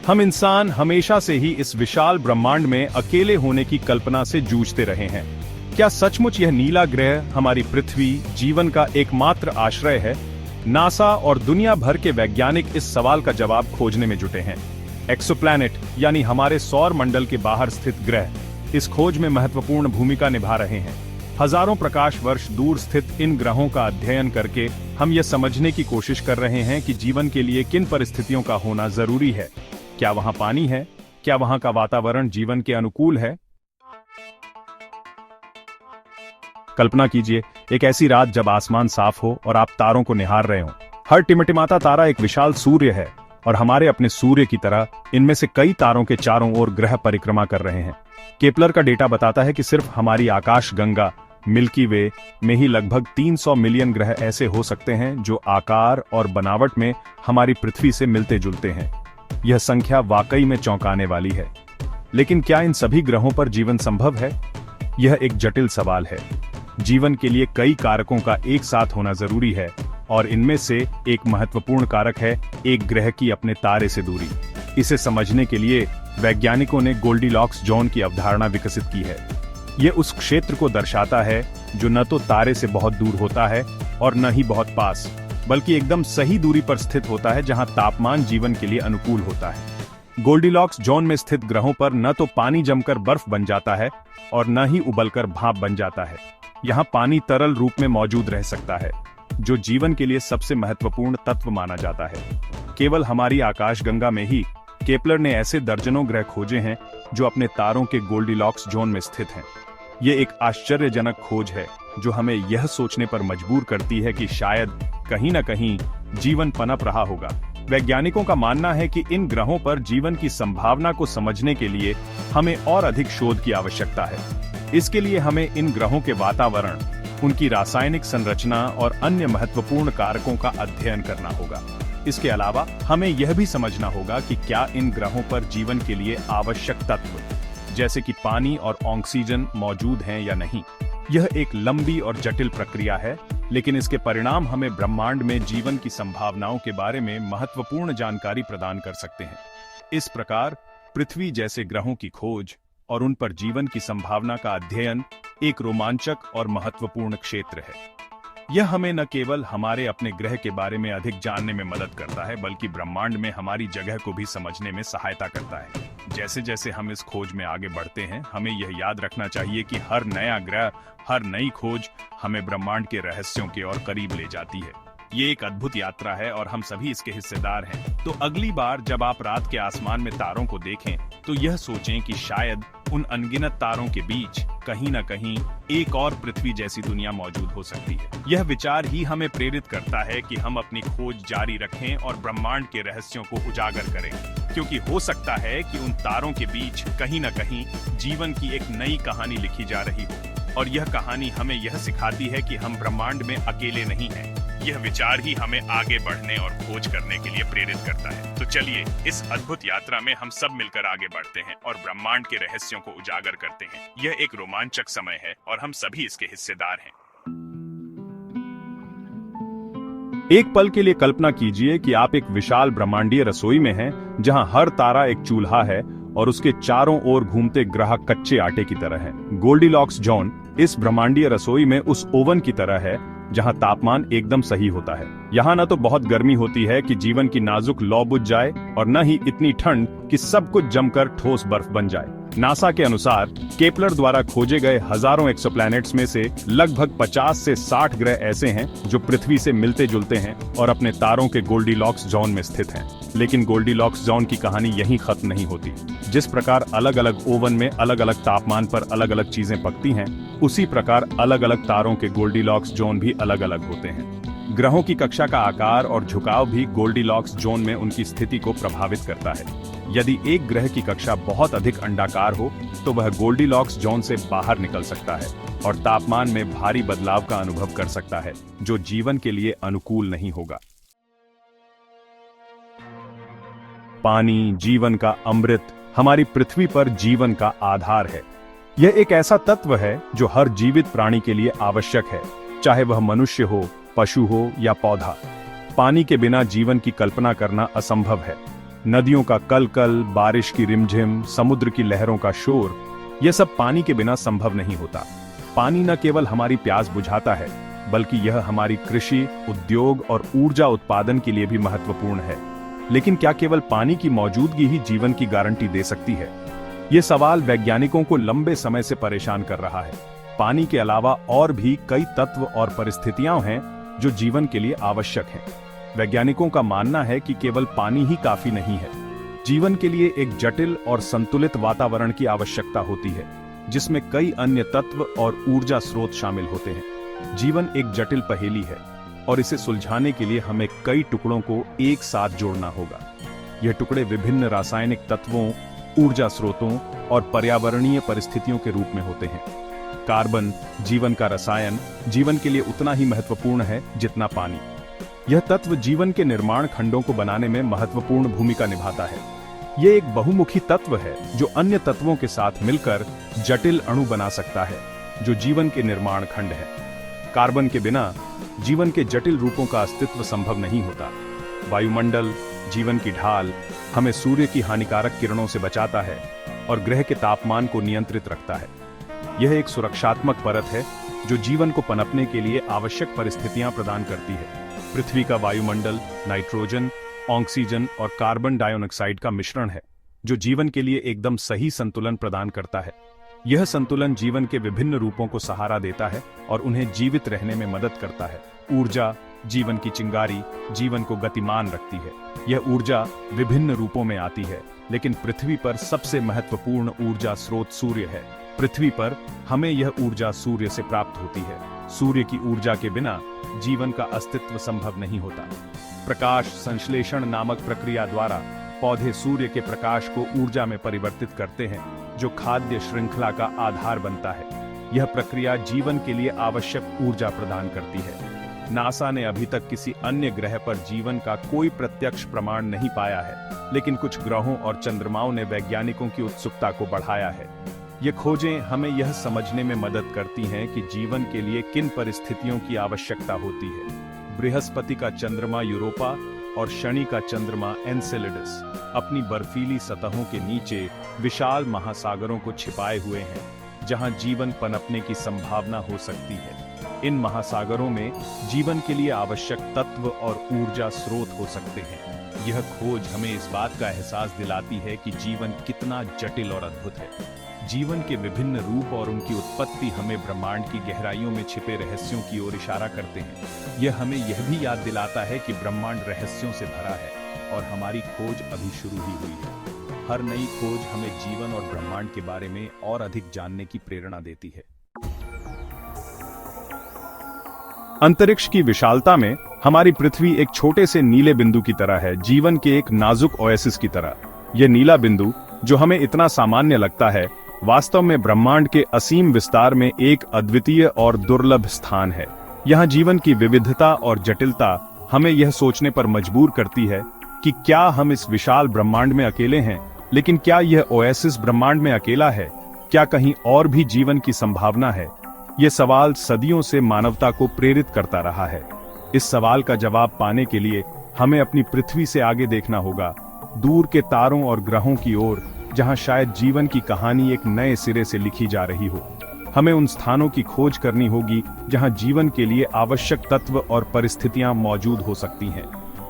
हम इंसान हमेशा से ही इस विशाल ब्रह्मांड में अकेले होने की कल्पना से जूझते रहे हैं। क्या सचमुच यह नीला ग्रह हमारी पृथ्वी जीवन का एकमात्र आश्रय है? नासा और दुनिया भर के वैज्ञानिक इस सवाल का जवाब खोजने में जुटे हैं। एक्सोप्लैनेट यानी हमारे सौर मंडल के बाहर स्थित ग्रह इस खोज में महत्वपूर्ण भूमिका निभा रहे हैं। हजारों प्रकाश वर्ष दूर स्थित इन ग्रहों का अध्ययन करके हम यह समझने की कोशिश कर रहे हैं कि जीवन के लिए किन परिस्थितियों का होना जरूरी है। क्या वहां पानी है? क्या वहां का वातावरण जीवन के अनुकूल है? कल्पना कीजिए एक ऐसी रात जब आसमान साफ हो और आप तारों को निहार रहे हो। हर टिमटिमाता तारा एक विशाल सूर्य है और हमारे अपने सूर्य की तरह इनमें से कई तारों के चारों ओर ग्रह परिक्रमा कर रहे हैं। केपलर का डेटा बताता है कि सिर्फ हमारी आकाश गंगा मिल्की वे में ही लगभग 300 मिलियन ग्रह ऐसे हो सकते हैं जो आकार और बनावट में हमारी पृथ्वी से मिलते जुलते हैं। यह संख्या वाकई में चौंकाने वाली है। लेकिन क्या इन सभी ग्रहों पर जीवन संभव है? यह एक जटिल सवाल है। जीवन के लिए कई कारकों का एक साथ होना जरूरी है और इनमें से एक महत्वपूर्ण कारक है एक ग्रह की अपने तारे से दूरी। इसे समझने के लिए वैज्ञानिकों ने गोल्डीलॉक्स जोन की अवधारणा विकसित की है। यह उस क्षेत्र को दर्शाता है जो न तो तारे से बहुत दूर होता है और न ही बहुत पास, बल्कि एकदम सही दूरी पर स्थित होता है जहां तापमान जीवन के लिए अनुकूल होता है। गोल्डीलॉक्स जोन में स्थित ग्रहों पर न तो पानी जमकर बर्फ बन जाता है और न ही उबलकर भाप बन जाता है। यहाँ पानी तरल रूप में मौजूद रह सकता है, जो जीवन के लिए सबसे महत्वपूर्ण तत्व माना जाता है। केवल हमारी आकाशगंगा में ही केपलर ने ऐसे दर्जनों ग्रह खोजे हैं जो अपने तारों के गोल्डीलॉक्स जोन में स्थित हैं। ये एक आश्चर्यजनक खोज है जो हमें यह सोचने पर मजबूर करती है कि शायद कहीं न कहीं जीवन पनप रहा होगा। वैज्ञानिकों का मानना है कि इन ग्रहों पर जीवन की संभावना को समझने के लिए हमें और अधिक शोध की आवश्यकता है। इसके लिए हमें इन ग्रहों के वातावरण, उनकी रासायनिक संरचना और अन्य महत्वपूर्ण कारकों का अध्ययन करना होगा। इसके अलावा हमें यह भी समझना होगा कि क्या इन ग्रहों पर जीवन के लिए आवश्यक तत्व जैसे कि पानी और ऑक्सीजन मौजूद हैं या नहीं। यह एक लंबी और जटिल प्रक्रिया है, लेकिन इसके परिणाम हमें ब्रह्मांड में जीवन की संभावनाओं के बारे में महत्वपूर्ण जानकारी प्रदान कर सकते हैं। इस प्रकार पृथ्वी जैसे ग्रहों की खोज और उन पर जीवन की संभावना का अध्ययन एक रोमांचक और महत्वपूर्ण क्षेत्र है। यह हमें न केवल हमारे अपने ग्रह के बारे में अधिक जानने में मदद करता है, बल्कि ब्रह्मांड में हमारी जगह को भी समझने में सहायता करता है। जैसे जैसे हम इस खोज में आगे बढ़ते हैं, हमें यह याद रखना चाहिए कि हर नया ग्रह, हर नई खोज हमें ब्रह्मांड के रहस्यों के और करीब ले जाती है। ये एक अद्भुत यात्रा है और हम सभी इसके हिस्सेदार हैं। तो अगली बार जब आप रात के आसमान में तारों को देखें, तो यह सोचें कि शायद उन अनगिनत तारों के बीच कहीं न कहीं एक और पृथ्वी जैसी दुनिया मौजूद हो सकती है। यह विचार ही हमें प्रेरित करता है कि हम अपनी खोज जारी रखें और ब्रह्मांड के रहस्यों को उजागर करें, क्योंकि हो सकता है कि उन तारों के बीच कहीं न कहीं जीवन की एक नई कहानी लिखी जा रही हो। और यह कहानी हमें यह सिखाती है कि हम ब्रह्मांड में अकेले नहीं हैं। यह विचार ही हमें आगे बढ़ने और खोज करने के लिए प्रेरित करता है। तो चलिए इस अद्भुत यात्रा में हम सब मिलकर आगे बढ़ते हैं और ब्रह्मांड के रहस्यों को उजागर करते हैं। यह एक रोमांचक समय है और हम सभी इसके हिस्सेदार हैं। एक पल के लिए कल्पना कीजिए कि आप एक विशाल ब्रह्मांडीय रसोई में हैं, जहां हर तारा एक चूल्हा है और उसके चारों ओर घूमते ग्रह कच्चे आटे की तरह हैं। गोल्डीलॉक्स जोन इस ब्रह्मांडीय रसोई में उस ओवन की तरह है जहां तापमान एकदम सही होता है। यहाँ न तो बहुत गर्मी होती है कि जीवन की नाजुक लौ बुझ जाए और न ही इतनी ठंड कि सब कुछ जमकर ठोस बर्फ बन जाए। नासा के अनुसार केपलर द्वारा खोजे गए हजारों एक्सोप्लैनेट्स में से लगभग 50 से 60 ग्रह ऐसे हैं जो पृथ्वी से मिलते जुलते हैं और अपने तारों के गोल्डीलॉक्स जोन में स्थित हैं। लेकिन गोल्डीलॉक्स जोन की कहानी यहीं खत्म नहीं होती। जिस प्रकार अलग अलग ओवन में अलग अलग तापमान पर अलग अलग चीजें पकती हैं, उसी प्रकार अलग अलग तारों के गोल्डीलॉक्स जोन भी अलग अलग होते हैं। ग्रहों की कक्षा का आकार और झुकाव भी गोल्डीलॉक्स जोन में उनकी स्थिति को प्रभावित करता है। यदि एक ग्रह की कक्षा बहुत अधिक अंडाकार हो तो वह गोल्डीलॉक्स जोन से बाहर निकल सकता है और तापमान में भारी बदलाव का अनुभव कर सकता है, जो जीवन के लिए अनुकूल नहीं होगा। पानी, जीवन का अमृत, हमारी पृथ्वी पर जीवन का आधार है। यह एक ऐसा तत्व है जो हर जीवित प्राणी के लिए आवश्यक है, चाहे वह मनुष्य हो, पशु हो या पौधा। पानी के बिना जीवन की कल्पना करना असंभव है। नदियों का कलकल, बारिश की रिमझिम, समुद्र की लहरों का शोर, यह सब पानी के बिना संभव नहीं होता। पानी न केवल हमारी प्यास बुझाता है, बल्कि यह हमारी कृषि, उद्योग और ऊर्जा उत्पादन के लिए भी महत्वपूर्ण है। लेकिन क्या केवल पानी की मौजूदगी ही जीवन की गारंटी दे सकती है? यह सवाल वैज्ञानिकों को लंबे समय से परेशान कर रहा है। पानी के अलावा और भी कई तत्व और परिस्थितियां हैं जो जीवन के लिए आवश्यक हैं। वैज्ञानिकों का मानना है कि केवल पानी ही काफी नहीं है। जीवन के लिए एक जटिल और संतुलित वातावरण की आवश्यकता होती है, जिसमें कई अन्य तत्व और ऊर्जा स्रोत शामिल होते हैं। जीवन एक जटिल पहेली है और इसे सुलझाने के लिए हमें कई टुकड़ों को एक साथ जोड़ना होगा। यह टुकड़े विभिन्न रासायनिक तत्वों, ऊर्जा स्रोतों और पर्यावरणीय परिस्थितियों के रूप में होते हैं। कार्बन, जीवन का रसायन, जीवन के लिए उतना ही महत्वपूर्ण है जितना पानी। यह तत्व जीवन के निर्माण खंडों को बनाने में महत्वपूर्ण भूमिका निभाता है। यह एक बहुमुखी तत्व है जो अन्य तत्वों के साथ मिलकर जटिल अणु बना सकता है, जो जीवन के निर्माण खंड है। कार्बन के बिना जीवन के जटिल रूपों का अस्तित्व संभव नहीं होता। वायुमंडल, जीवन की ढाल, हमें सूर्य की हानिकारक किरणों से बचाता है और ग्रह के तापमान को नियंत्रित रखता है। यह एक सुरक्षात्मक परत है जो जीवन को पनपने के लिए आवश्यक परिस्थितियां प्रदान करती है। पृथ्वी का वायुमंडल नाइट्रोजन, ऑक्सीजन और कार्बन डाइऑक्साइड का मिश्रण है, जो जीवन के लिए एकदम सही संतुलन प्रदान करता है। यह संतुलन जीवन के विभिन्न रूपों को सहारा देता है और उन्हें जीवित रहने में मदद करता है। ऊर्जा, जीवन की चिंगारी, जीवन को गतिमान रखती है। यह ऊर्जा विभिन्न रूपों में आती है, लेकिन पृथ्वी पर सबसे महत्वपूर्ण ऊर्जा स्रोत सूर्य है। पृथ्वी पर हमें यह ऊर्जा सूर्य से प्राप्त होती है। सूर्य की ऊर्जा के बिना जीवन का अस्तित्व संभव नहीं होता। प्रकाश संश्लेषण नामक प्रक्रिया द्वारा पौधे सूर्य के प्रकाश को ऊर्जा में परिवर्तित करते हैं, जो खाद्य श्रृंखला का आधार बनता है। यह प्रक्रिया जीवन के लिए आवश्यक ऊर्जा प्रदान करती है। नासा ने अभी तक किसी अन्य ग्रह पर जीवन का कोई प्रत्यक्ष प्रमाण नहीं पाया है, लेकिन कुछ ग्रहों और चंद्रमाओं ने वैज्ञानिकों की उत्सुकता को बढ़ाया है। ये खोजें हमें यह समझने में मदद करती हैं कि जीवन के लिए किन परिस्थितियों की आवश्यकता होती है। बृहस्पति का चंद्रमा यूरोपा और शनि का चंद्रमा एनसेलेडस अपनी बर्फीली सतहों के नीचे विशाल महासागरों को छिपाए हुए हैं, जहां जीवन पनपने की संभावना हो सकती है। इन महासागरों में जीवन के लिए आवश्यक तत्व और ऊर्जा स्रोत हो सकते हैं। यह खोज हमें इस बात का एहसास दिलाती है कि जीवन कितना जटिल और अद्भुत है। जीवन के विभिन्न रूप और उनकी उत्पत्ति हमें ब्रह्मांड की गहराइयों में छिपे रहस्यों की ओर इशारा करते हैं। यह हमें यह भी याद दिलाता है कि ब्रह्मांड रहस्यों से भरा है और हमारी खोज अभी शुरू ही हुई है। हर नई खोज हमें जीवन और ब्रह्मांड के बारे में और अधिक जानने की प्रेरणा देती है। अंतरिक्ष की विशालता में हमारी पृथ्वी एक छोटे से नीले बिंदु की तरह है, जीवन के एक नाजुक ओएसिस की तरह। यह नीला बिंदु, जो हमें इतना सामान्य लगता है, वास्तव में ब्रह्मांड के असीम विस्तार में एक अद्वितीय और दुर्लभ स्थान है। यहाँ जीवन की विविधता और जटिलता हमें यह सोचने पर मजबूर करती है कि क्या हम इस विशाल ब्रह्मांड में अकेले हैं, लेकिन क्या यह ओएसिस ब्रह्मांड में अकेला है? क्या कहीं और भी जीवन की संभावना है? यह सवाल सदियों से मानवता को प्रेरित करता रहा है। इस सवाल का जवाब पाने के लिए हमें अपनी पृथ्वी से आगे देखना होगा, दूर के तारों और ग्रहों की ओर, जहां शायद जीवन की कहानी एक नए सिरे से लिखी जा रही हो। हमें उन स्थानों की खोज करनी होगी जहां जीवन के लिए आवश्यक तत्व और परिस्थितियां मौजूद हो सकती हैं।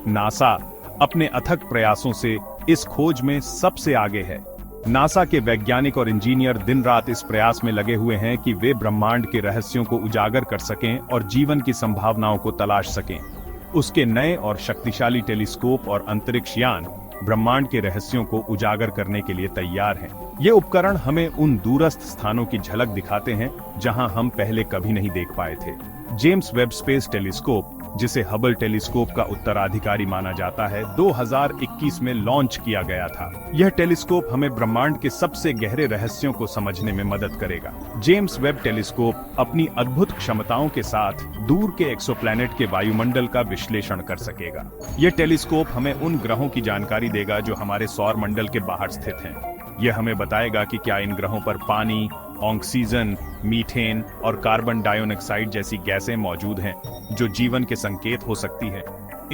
नासा अपने अथक प्रयासों से इस खोज में सबसे आगे है। नासा के वैज्ञानिक और इंजीनियर दिन रात इस प्रयास में लगे हुए हैं कि वे ब्रह्मांड के रहस्यों को उजागर कर सकें और जीवन की संभावनाओं को तलाश सकें। उसके नए और शक्तिशाली टेलीस्कोप और अंतरिक्ष यान ब्रह्मांड के रहस्यों को उजागर करने के लिए तैयार हैं। ये उपकरण हमें उन दूरस्थ स्थानों की झलक दिखाते हैं जहां हम पहले कभी नहीं देख पाए थे। जेम्स वेब स्पेस टेलीस्कोप, जिसे हबल टेलीस्कोप का उत्तराधिकारी माना जाता है, 2021 में लॉन्च किया गया था। यह टेलीस्कोप हमें ब्रह्मांड के सबसे गहरे रहस्यों को समझने में मदद करेगा। जेम्स वेब टेलीस्कोप अपनी अद्भुत क्षमताओं के साथ दूर के एक्सोप्लैनेट के वायुमंडल का विश्लेषण कर सकेगा। यह टेलीस्कोप हमें उन ग्रहों की जानकारी देगा जो हमारे सौर मंडल के बाहर स्थित हैं। यह हमें बताएगा कि क्या इन ग्रहों पर पानी, ऑक्सीजन, मीथेन और कार्बन डाइऑक्साइड जैसी गैसें मौजूद हैं, जो जीवन के संकेत हो सकती है।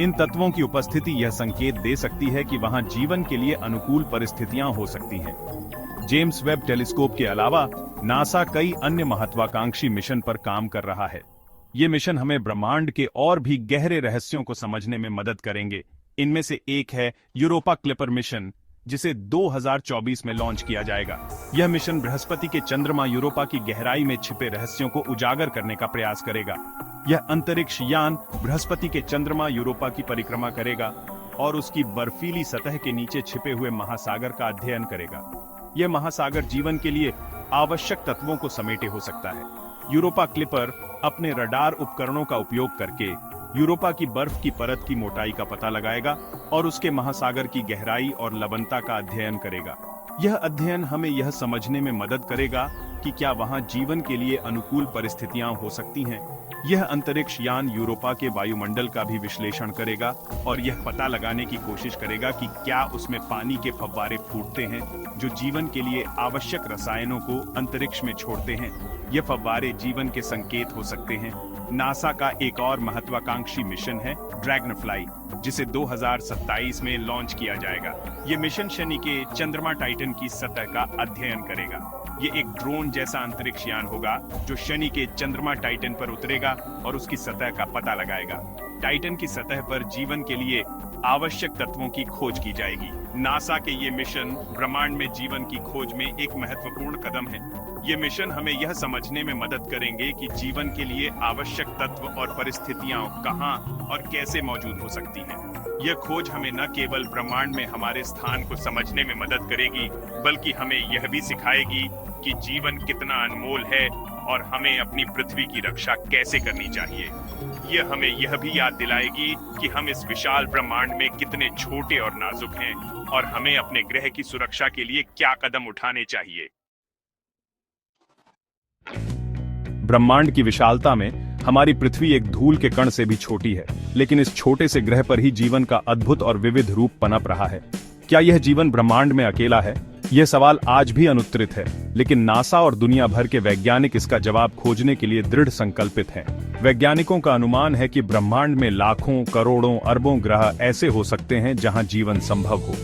इन तत्वों की उपस्थिति यह संकेत दे सकती है कि वहां जीवन के लिए अनुकूल परिस्थितियां हो सकती हैं। जेम्स वेब टेलीस्कोप के अलावा नासा कई अन्य महत्वाकांक्षी मिशन पर काम कर रहा है। ये मिशन हमें ब्रह्मांड के और भी गहरे रहस्यों को समझने में मदद करेंगे। इनमें से एक है यूरोपा क्लिपर मिशन, जिसे 2024 में लॉन्च किया जाएगा। यह मिशन बृहस्पति के चंद्रमा यूरोपा की गहराई में छिपे रहस्यों को उजागर करने का प्रयास करेगा। यह अंतरिक्ष यान बृहस्पति के चंद्रमा यूरोपा की परिक्रमा करेगा और उसकी बर्फीली सतह के नीचे छिपे हुए महासागर का अध्ययन करेगा। यह महासागर जीवन के लिए आवश्यक तत्वों को समेटे हो सकता है। यूरोपा क्लिपर अपने रडार उपकरणों का उपयोग करके यूरोपा की बर्फ की परत की मोटाई का पता लगाएगा और उसके महासागर की गहराई और लवणता का अध्ययन करेगा। यह अध्ययन हमें यह समझने में मदद करेगा कि क्या वहां जीवन के लिए अनुकूल परिस्थितियां हो सकती हैं। यह अंतरिक्ष यान यूरोपा के वायुमंडल का भी विश्लेषण करेगा और यह पता लगाने की कोशिश करेगा कि क्या उसमें पानी के फव्वारे फूटते हैं जो जीवन के लिए आवश्यक रसायनों को अंतरिक्ष में छोड़ते हैं। ये फव्वारे जीवन के संकेत हो सकते हैं। नासा का एक और महत्वाकांक्षी मिशन है ड्रैगनफ्लाई, जिसे 2027 में लॉन्च किया जाएगा। ये मिशन शनि के चंद्रमा टाइटन की सतह का अध्ययन करेगा। ये एक ड्रोन जैसा अंतरिक्ष यान होगा जो शनि के चंद्रमा टाइटन पर उतरेगा और उसकी सतह का पता लगाएगा। टाइटन की सतह पर जीवन के लिए आवश्यक तत्वों की खोज की जाएगी। नासा के ये मिशन ब्रह्मांड में जीवन की खोज में एक महत्वपूर्ण कदम है। ये मिशन हमें यह समझने में मदद करेंगे कि जीवन के लिए आवश्यक तत्व और परिस्थितियां कहां और कैसे मौजूद हो सकती हैं। यह खोज हमें न केवल ब्रह्मांड में हमारे स्थान को समझने में मदद करेगी, बल्कि हमें यह भी सिखाएगी कि जीवन कितना अनमोल है और हमें अपनी पृथ्वी की रक्षा कैसे करनी चाहिए। यह हमें यह भी याद दिलाएगी कि हम इस विशाल ब्रह्मांड में कितने छोटे और नाजुक हैं और हमें अपने ग्रह की सुरक्षा के लिए क्या कदम उठाने चाहिए। ब्रह्मांड की विशालता में हमारी पृथ्वी एक धूल के कण से भी छोटी है, लेकिन इस छोटे से ग्रह पर ही जीवन का अद्भुत और विविध रूप पनप रहा है। क्या यह जीवन ब्रह्मांड में अकेला है? यह सवाल आज भी अनुत्तरित है, लेकिन नासा और दुनिया भर के वैज्ञानिक इसका जवाब खोजने के लिए दृढ़ संकल्पित हैं। वैज्ञानिकों का अनुमान है कि ब्रह्मांड में लाखों, करोड़ों, अरबों ग्रह ऐसे हो सकते हैं जहां जीवन संभव हो।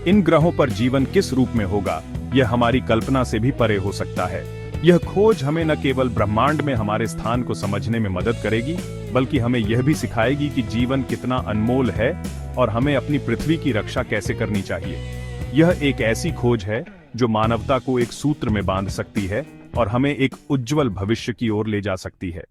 इन ग्रहों पर जीवन किस रूप में होगा, यह हमारी कल्पना से भी परे हो सकता है। यह खोज हमें न केवल ब्रह्मांड में हमारे स्थान को समझने में मदद करेगी, बल्कि हमें यह भी सिखाएगी कि जीवन कितना अनमोल है और हमें अपनी पृथ्वी की रक्षा कैसे करनी चाहिए। यह एक ऐसी खोज है जो मानवता को एक सूत्र में बांध सकती है और हमें एक उज्जवल भविष्य की ओर ले जा सकती है।